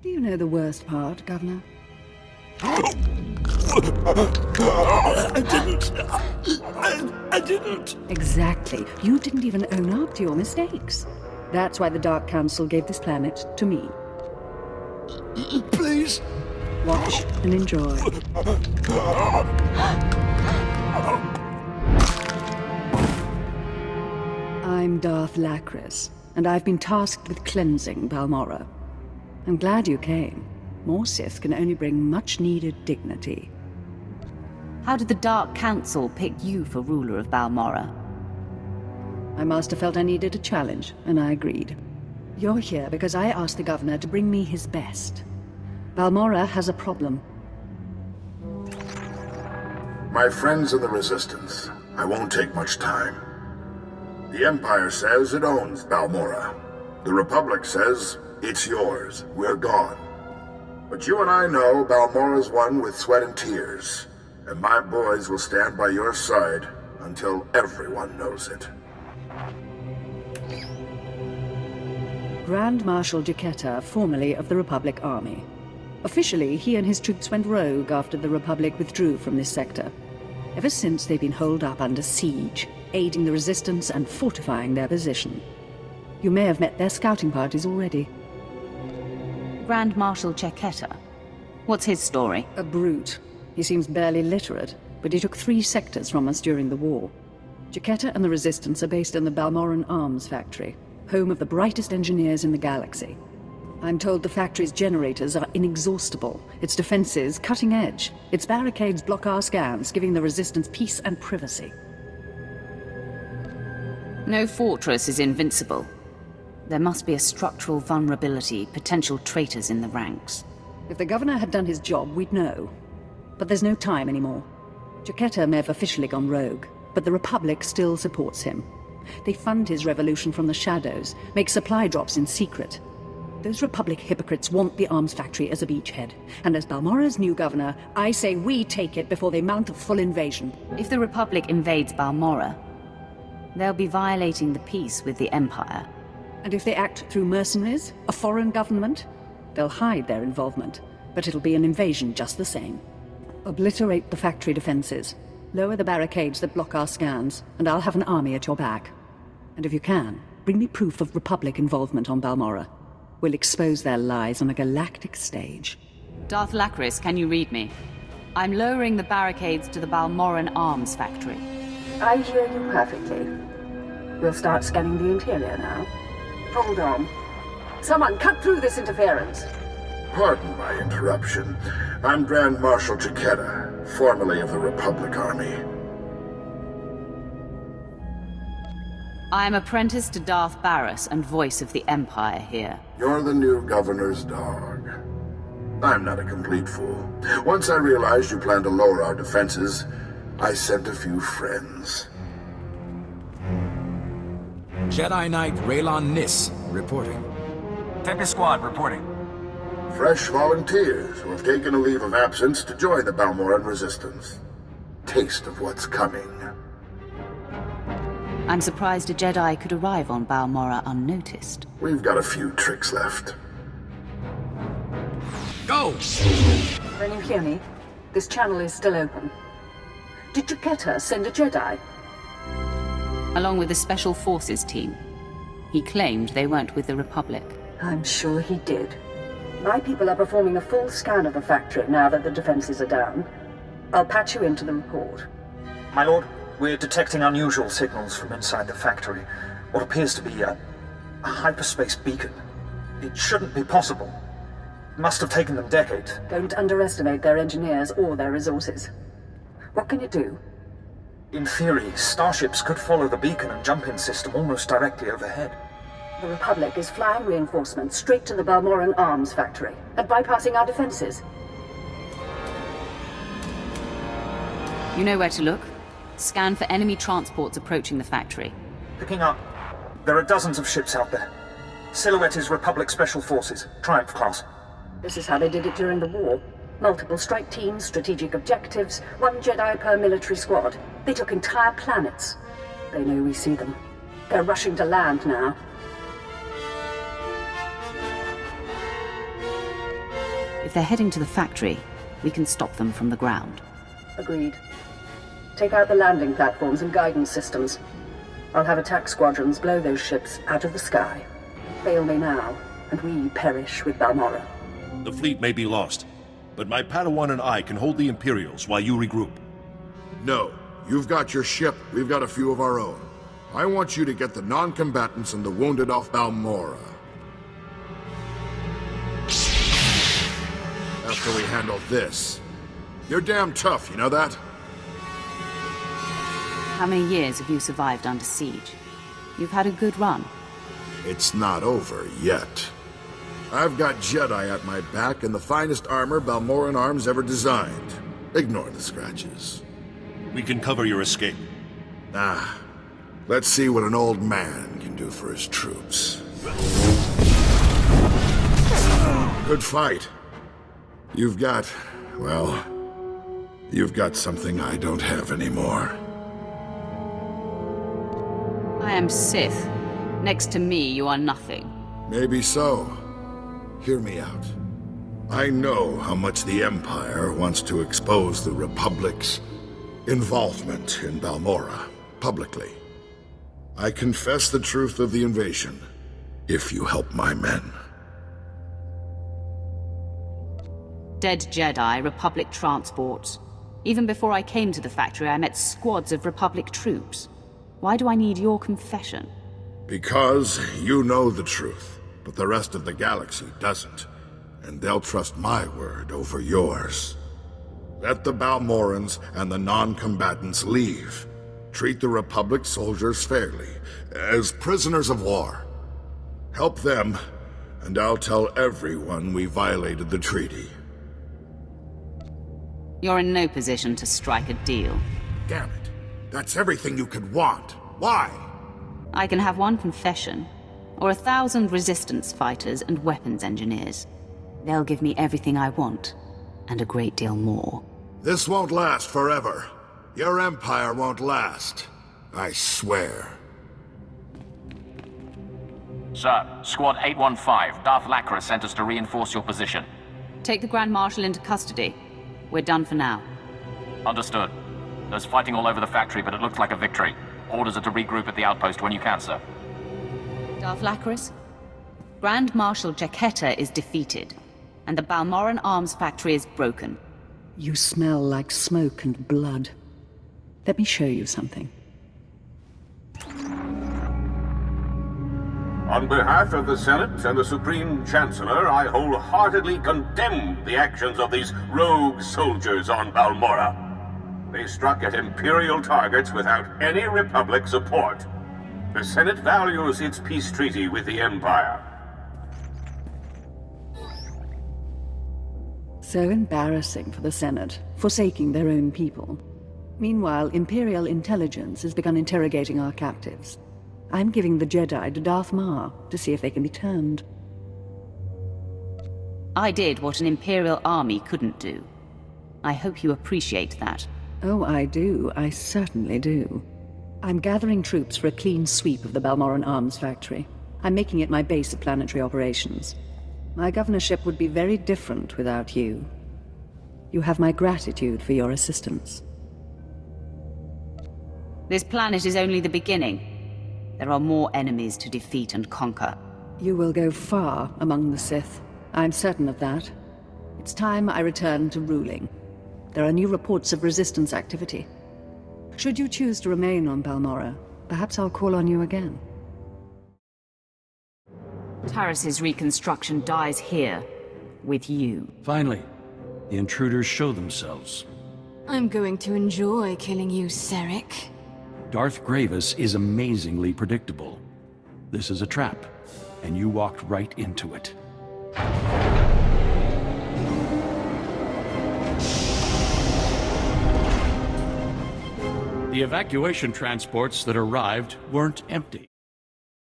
Do you know the worst part, Governor? I didn't. Exactly. You didn't even own up to your mistakes. That's why the Dark Council gave this planet to me. Please. Watch and enjoy. I'm Darth Lachris, and I've been tasked with cleansing Balmorra. I'm glad you came. More Sith can only bring much-needed dignity. How did the Dark Council pick you for ruler of Balmorra? My master felt I needed a challenge, and I agreed. You're here because I asked the governor to bring me his best. Balmorra has a problem. My friends in the Resistance, I won't take much time. The Empire says it owns Balmorra. The Republic says it's yours. We're gone. But you and I know Balmorra's won with sweat and tears, and my boys will stand by your side until everyone knows it. Grand Marshal Cheketta, formerly of the Republic Army. Officially, he and his troops went rogue after the Republic withdrew from this sector. Ever since, they've been holed up under siege, aiding the Resistance and fortifying their position. You may have met their scouting parties already. Grand Marshal Cheketta. What's his story? A brute. He seems barely literate, but he took 3 sectors from us during the war. Cheketta and the Resistance are based in the Balmorran Arms Factory, home of the brightest engineers in the galaxy. I'm told the factory's generators are inexhaustible, its defenses cutting edge, its barricades block our scans, giving the Resistance peace and privacy. No fortress is invincible. There must be a structural vulnerability, potential traitors in the ranks. If the governor had done his job, we'd know. But there's no time anymore. Cheketta may have officially gone rogue, but the Republic still supports him. They fund his revolution from the shadows, make supply drops in secret. Those Republic hypocrites want the arms factory as a beachhead. And as Balmorra's new governor, I say we take it before they mount a full invasion. If the Republic invades Balmorra, they'll be violating the peace with the Empire. And if they act through mercenaries, a foreign government, they'll hide their involvement. But it'll be an invasion just the same. Obliterate the factory defenses. Lower the barricades that block our scans, and I'll have an army at your back. And if you can, bring me proof of Republic involvement on Balmorra. We'll expose their lies on a galactic stage. Darth Lachris, can you read me? I'm lowering the barricades to the Balmorran Arms Factory. I hear you perfectly. We'll start scanning the interior now. Hold on. Someone cut through this interference. Pardon my interruption. I'm Grand Marshal Cheketta, formerly of the Republic Army. I am apprentice to Darth Barris and voice of the Empire here. You're the new governor's dog. I'm not a complete fool. Once I realized you planned to lower our defenses, I sent a few friends. Jedi Knight Raylon Nis, reporting. Tempest Squad, reporting. Fresh volunteers who have taken a leave of absence to join the Balmorran Resistance. Taste of what's coming. I'm surprised a Jedi could arrive on Balmorra unnoticed. We've got a few tricks left. Go! Can you hear me? This channel is still open. Did Cheketta send a Jedi? Along with the Special Forces team. He claimed they weren't with the Republic. I'm sure he did. My people are performing a full scan of the factory now that the defenses are down. I'll patch you into the report. My lord, we're detecting unusual signals from inside the factory. What appears to be a hyperspace beacon. It shouldn't be possible. Must have taken them decades. Don't underestimate their engineers or their resources. What can you do? In theory, starships could follow the beacon and jump-in system almost directly overhead. The Republic is flying reinforcements straight to the Balmorran Arms Factory and bypassing our defenses. You know where to look. Scan for enemy transports approaching the factory. Picking up. There are dozens of ships out there. Silhouette is Republic Special Forces, Triumph class. This is how they did it during the war. Multiple strike teams, strategic objectives, 1 Jedi per military squad. They took entire planets. They know we see them. They're rushing to land now. If they're heading to the factory, we can stop them from the ground. Agreed. Take out the landing platforms and guidance systems. I'll have attack squadrons blow those ships out of the sky. Fail they now, and we perish with Balmorra. The fleet may be lost, but my Padawan and I can hold the Imperials while you regroup. No. You've got your ship, we've got a few of our own. I want you to get the non-combatants and the wounded off Balmorra. After we handle this. You're damn tough, you know that? How many years have you survived under siege? You've had a good run. It's not over yet. I've got Jedi at my back and the finest armor Balmorran Arms ever designed. Ignore the scratches. We can cover your escape. Let's see what an old man can do for his troops. Good fight. You've got something I don't have anymore. I am Sith. Next to me, you are nothing. Maybe so. Hear me out. I know how much the Empire wants to expose the Republic's involvement in Balmorra, publicly. I confess the truth of the invasion, if you help my men. Dead Jedi, Republic transports. Even before I came to the factory, I met squads of Republic troops. Why do I need your confession? Because you know the truth, but the rest of the galaxy doesn't. And they'll trust my word over yours. Let the Balmorrans and the non-combatants leave. Treat the Republic soldiers fairly, as prisoners of war. Help them, and I'll tell everyone we violated the treaty. You're in no position to strike a deal. Damn it. That's everything you could want. Why? I can have one confession, or 1,000 resistance fighters and weapons engineers. They'll give me everything I want, and a great deal more. This won't last forever. Your empire won't last. I swear. Sir, Squad 815, Darth Lachris sent us to reinforce your position. Take the Grand Marshal into custody. We're done for now. Understood. There's fighting all over the factory, but it looks like a victory. Orders are to regroup at the outpost when you can, sir. Darth Lachris? Grand Marshal Cheketta is defeated, and the Balmorran Arms Factory is broken. You smell like smoke and blood. Let me show you something. On behalf of the Senate and the Supreme Chancellor, I wholeheartedly condemn the actions of these rogue soldiers on Balmorra. They struck at imperial targets without any Republic support. The Senate values its peace treaty with the Empire. So embarrassing for the Senate, forsaking their own people. Meanwhile, Imperial intelligence has begun interrogating our captives. I'm giving the Jedi to Darth Maul to see if they can be turned. I did what an Imperial army couldn't do. I hope you appreciate that. Oh, I do. I certainly do. I'm gathering troops for a clean sweep of the Balmorran Arms Factory. I'm making it my base of planetary operations. My governorship would be very different without you. You have my gratitude for your assistance. This planet is only the beginning. There are more enemies to defeat and conquer. You will go far among the Sith. I'm certain of that. It's time I return to ruling. There are new reports of resistance activity. Should you choose to remain on Balmorra, perhaps I'll call on you again. Taris's reconstruction dies here, with you. Finally, the intruders show themselves. I'm going to enjoy killing you, Serek. Darth Gravis is amazingly predictable. This is a trap, and you walked right into it. The evacuation transports that arrived weren't empty.